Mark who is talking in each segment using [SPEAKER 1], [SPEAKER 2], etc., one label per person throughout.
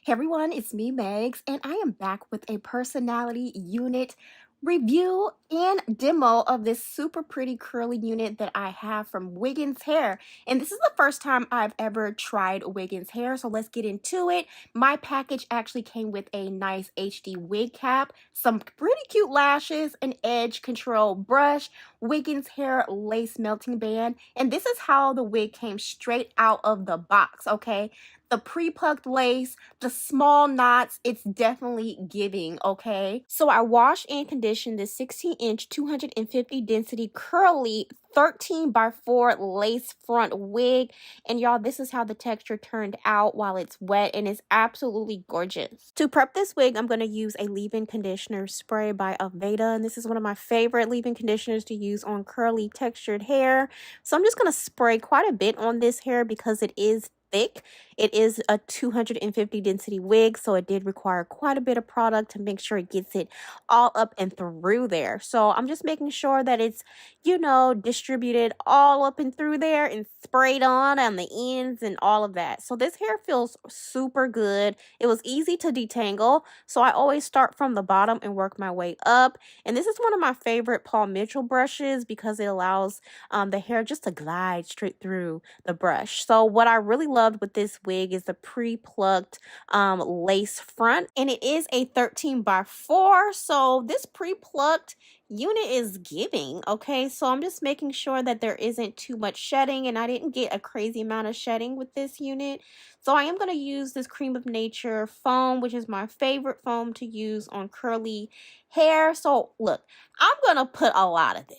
[SPEAKER 1] Hey everyone, it's me, Megs, and I am back with a personality unit review and demo of this super pretty curly unit that I have from Wigginshair. And this is the first time I've ever tried Wigginshair, so let's get into it. My package actually came with a nice HD wig cap, some pretty cute lashes, an edge control brush, Wigginshair lace melting band, and this is how the wig came straight out of the box, okay? The pre-plucked lace, the small knots, it's definitely giving, okay? So I washed and conditioned this 16-inch 250 density curly 13 by 4 lace front wig, and y'all, this is how the texture turned out while it's wet, and it's absolutely gorgeous. To prep this wig, I'm going to use a leave-in conditioner spray by Aveda, and this is one of my favorite leave-in conditioners to use on curly textured hair. So I'm just going to spray quite a bit on this hair because it is thick. It is a 250 density wig, so it did require quite a bit of product to make sure it gets it all up and through there. So I'm just making sure that it's, you know, distributed all up and through there and sprayed on the ends and all of that. So this hair feels super good. It was easy to detangle, so I always start from the bottom and work my way up. And this is one of my favorite Paul Mitchell brushes because it allows the hair just to glide straight through the brush. So what I really loved with this wig is the pre-plucked lace front, and it is a 13 by 4. So this pre-plucked unit is giving, okay? So I'm just making sure that there isn't too much shedding, and I didn't get a crazy amount of shedding with this unit. So I am going to use this Cream of Nature foam, which is my favorite foam to use on curly hair. So look, I'm going to put a lot of this.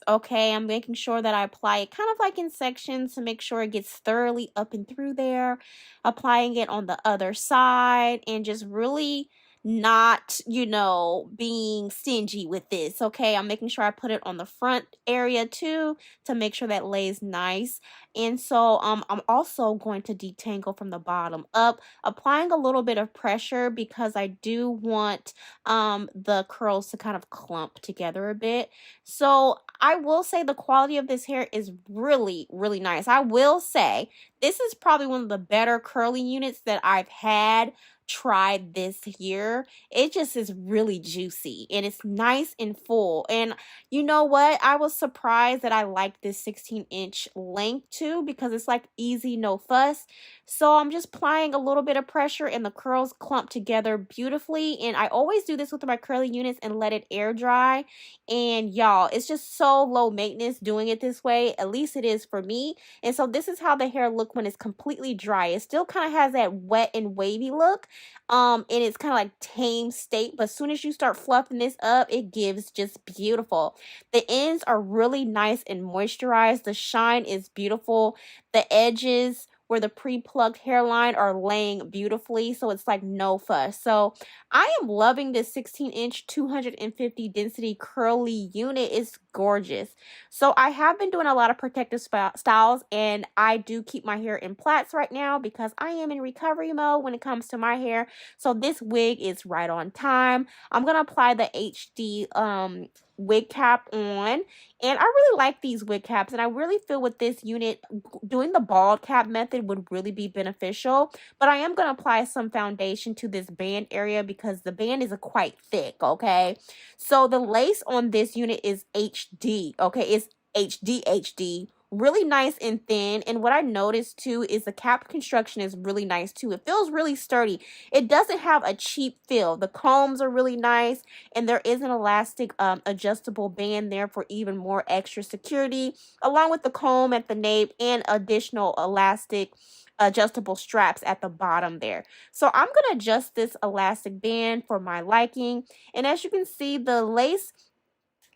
[SPEAKER 1] Okay, I'm making sure that I apply it kind of like in sections to make sure it gets thoroughly up and through there. Applying it on the other side and just really not, you know, being stingy with this. Okay, I'm making sure I put it on the front area too to make sure that lays nice. And so I'm also going to detangle from the bottom up, applying a little bit of pressure because I do want the curls to kind of clump together a bit. So I will say the quality of this hair is really, really nice. I will say this is probably one of the better curly units that I've had tried this year. It just is really juicy and it's nice and full. And you know what? I was surprised that I liked this 16-inch length too because it's like easy, no fuss. So I'm just applying a little bit of pressure and the curls clump together beautifully. And I always do this with my curly units and let it air dry. And y'all, it's just so low maintenance doing it this way. At least it is for me. And so this is how the hair look when it's completely dry. It still kind of has that wet and wavy look. And it's kind of like tame state, but as soon as you start fluffing this up, it gives just beautiful. The ends are really nice and moisturized. The shine is beautiful. The edges where the pre-plucked hairline are laying beautifully, so it's like no fuss. So I am loving this 16-inch 250 density curly unit. It's gorgeous. So I have been doing a lot of protective styles, and I do keep my hair in plaits right now because I am in recovery mode when it comes to my hair. So this wig is right on time. I'm going to apply the HD wig cap on, and I really like these wig caps, and I really feel with this unit doing the bald cap method would really be beneficial. But I am going to apply some foundation to this band area because the band is quite thick, okay? So the lace on this unit is HD, okay? It's HD, really nice and thin. And what I noticed too is the cap construction is really nice too. It feels really sturdy. It doesn't have a cheap feel. The combs are really nice, and there is an elastic adjustable band there for even more extra security, along with the comb at the nape and additional elastic adjustable straps at the bottom there. So I'm going to adjust this elastic band for my liking. And as you can see, the lace,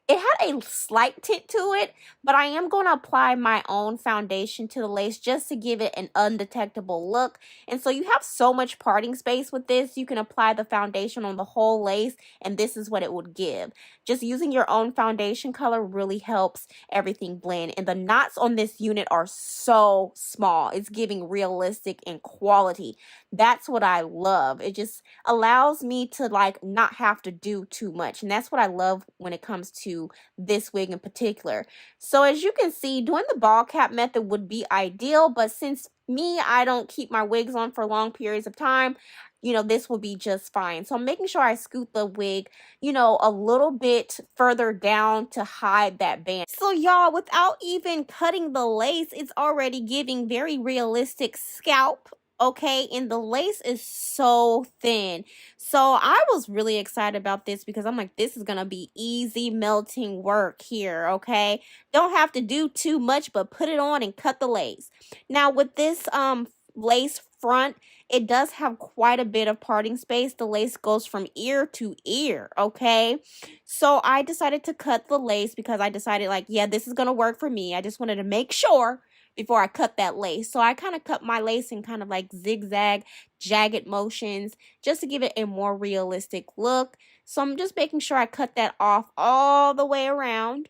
[SPEAKER 1] it had a slight tint to it, but I am going to apply my own foundation to the lace just to give it an undetectable look. And so you have so much parting space with this. You can apply the foundation on the whole lace, and this is what it would give. Just using your own foundation color really helps everything blend. And the knots on this unit are so small. It's giving realistic and quality. That's what I love. It just allows me to like not have to do too much. And that's what I love when it comes to to this wig in particular. So as you can see, doing the ball cap method would be ideal, but since I don't keep my wigs on for long periods of time, this will be just fine. So I'm making sure I scoot the wig, a little bit further down to hide that band. So y'all, without even cutting the lace, it's already giving very realistic scalp. Okay, and the lace is so thin. So I was really excited about this because I'm like, this is gonna be easy melting work here. Okay, don't have to do too much, but put it on and cut the lace. Now with this lace front, it does have quite a bit of parting space. The lace goes from ear to ear, okay? So I decided to cut the lace because I decided, like, yeah, this is gonna work for me. I just wanted to make sure before I cut that lace. So I kind of cut my lace in kind of like zigzag, jagged motions just to give it a more realistic look. So I'm just making sure I cut that off all the way around.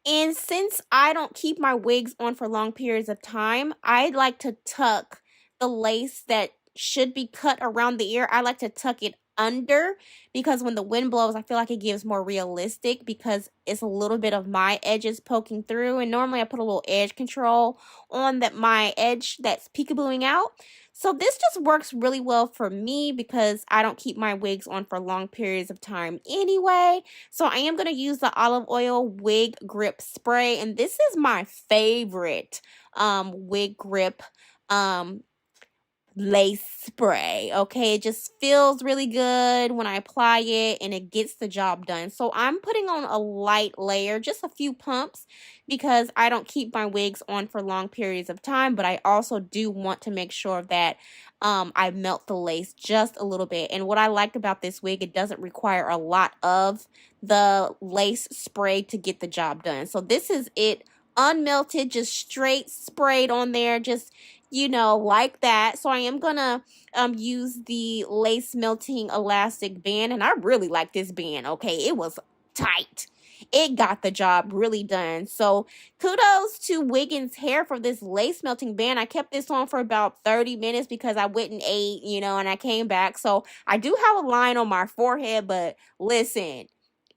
[SPEAKER 1] And since I don't keep my wigs on for long periods of time, I like to tuck the lace that should be cut around the ear. I like to tuck it under because when the wind blows, I feel like it gives more realistic because it's a little bit of my edges poking through. And normally I put a little edge control on my edge that's peekabooing out. So this just works really well for me because I don't keep my wigs on for long periods of time anyway. So I am going to use the olive oil wig grip spray. And this is my favorite wig grip lace spray. Okay, it just feels really good when I apply it and it gets the job done. So I'm putting on a light layer, just a few pumps, because I don't keep my wigs on for long periods of time, but I also do want to make sure that I melt the lace just a little bit. And what I liked about this wig, it doesn't require a lot of the lace spray to get the job done. So this is it, unmelted, just straight sprayed on there, just like that. So I am gonna use the lace melting elastic band, and I really like this band. Okay, it was tight. It got the job really done. So kudos to Wigginshair for this lace melting band. I kept this on for about 30 minutes because I went and ate, and I came back. So I do have a line on my forehead, but listen,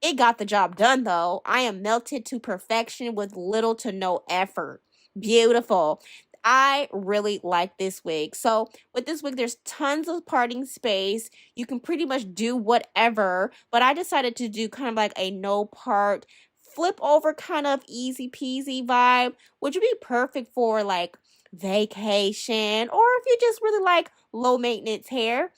[SPEAKER 1] it got the job done though. I am melted to perfection with little to no effort. Beautiful. I really like this wig. So with this wig, there's tons of parting space. You can pretty much do whatever, but I decided to do kind of like a no part, flip over kind of easy peasy vibe, which would be perfect for like vacation or if you just really like low maintenance hair.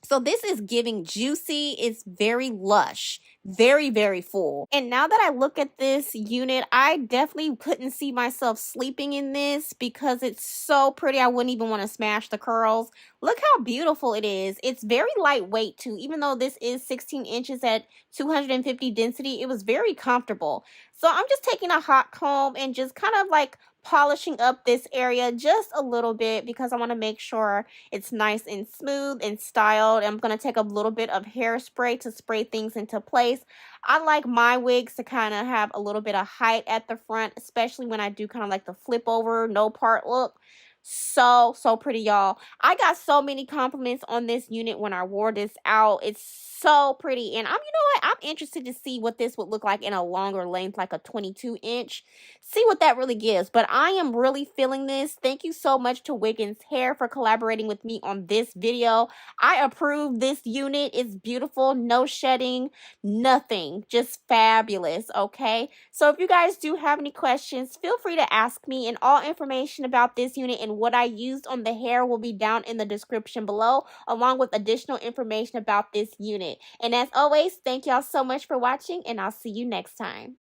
[SPEAKER 1] So this is giving juicy. It's very lush, very, very full. And now that I look at this unit, I definitely couldn't see myself sleeping in this because it's so pretty. I wouldn't even want to smash the curls. Look how beautiful it is. It's very lightweight too. Even though this is 16 inches at 250 density, it was very comfortable. So I'm just taking a hot comb and just kind of like polishing up this area just a little bit because I want to make sure it's nice and smooth and styled. I'm going to take a little bit of hairspray to spray things into place. I like my wigs to kind of have a little bit of height at the front, especially when I do kind of like the flip over, no part look. So pretty, y'all. I got so many compliments on this unit when I wore this out. It's so pretty, and I'm interested to see what this would look like in a longer length, like a 22-inch. See what that really gives. But I am really feeling this. Thank you so much to Wigginshair for collaborating with me on this video. I approve this unit. It's beautiful, no shedding, nothing, just fabulous. Okay, so if you guys do have any questions, feel free to ask me, and all information about this unit and what I used on the hair will be down in the description below, along with additional information about this unit. And as always, thank y'all so much for watching, and I'll see you next time.